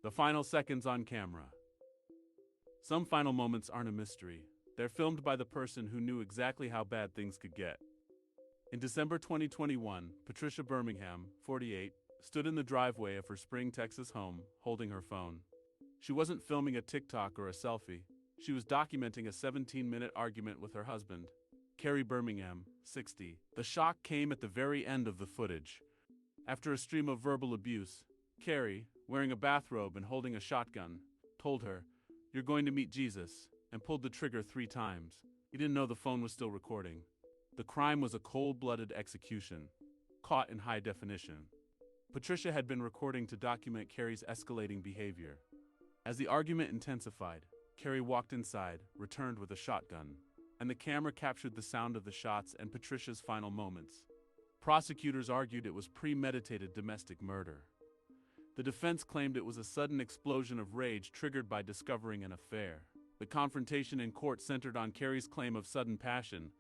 The final seconds on camera. Some final moments aren't a mystery. They're filmed by the person who knew exactly how bad things could get. In December 2021, Patricia Birmingham, 48, stood in the driveway of her Spring, Texas home, holding her phone. She wasn't filming a TikTok or a selfie. She was documenting a 17-minute argument with her husband, Carrie Birmingham, 60. The shock came at the very end of the footage. After a stream of verbal abuse, Carrie, wearing a bathrobe and holding a shotgun, told her, "You're going to meet Jesus," and pulled the trigger 3 times. He didn't know the phone was still recording. The crime was a cold-blooded execution, caught in high definition. Patricia had been recording to document Carrie's escalating behavior. As the argument intensified, Carrie walked inside, returned with a shotgun, and the camera captured the sound of the shots and Patricia's final moments. Prosecutors argued it was premeditated domestic murder. The defense claimed it was a sudden explosion of rage triggered by discovering an affair. The confrontation in court centered on Carrie's claim of sudden passion.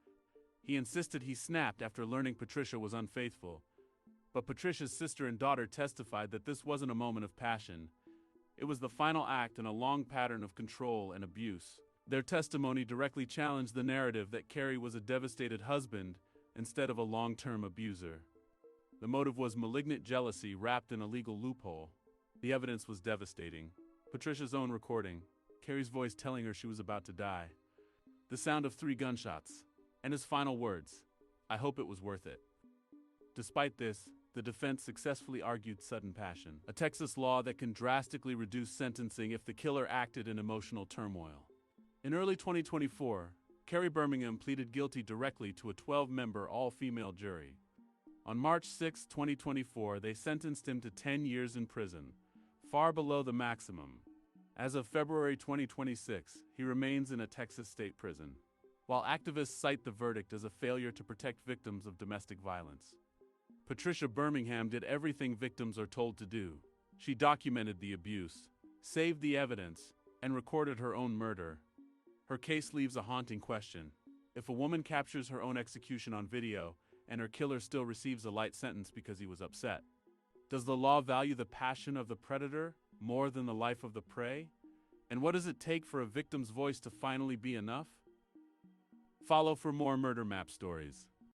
He insisted he snapped after learning Patricia was unfaithful. But Patricia's sister and daughter testified that this wasn't a moment of passion. It was the final act in a long pattern of control and abuse. Their testimony directly challenged the narrative that Carrie was a devastated husband instead of a long-term abuser. The motive was malignant jealousy wrapped in a legal loophole. The evidence was devastating. Patricia's own recording, Carrie's voice telling her she was about to die, the sound of 3 gunshots, and his final words, "I hope it was worth it." Despite this, the defense successfully argued sudden passion, a Texas law that can drastically reduce sentencing if the killer acted in emotional turmoil. In early 2024, Carrie Birmingham pleaded guilty directly to a 12-member all-female jury. On March 6, 2024, they sentenced him to 10 years in prison, far below the maximum. As of February 2026, he remains in a Texas state prison, while activists cite the verdict as a failure to protect victims of domestic violence. Patricia Birmingham did everything victims are told to do. She documented the abuse, saved the evidence, and recorded her own murder. Her case leaves a haunting question. If a woman captures her own execution on video, and her killer still receives a light sentence because he was upset, does the law value the passion of the predator more than the life of the prey? And what does it take for a victim's voice to finally be enough? Follow for more Murder Map stories.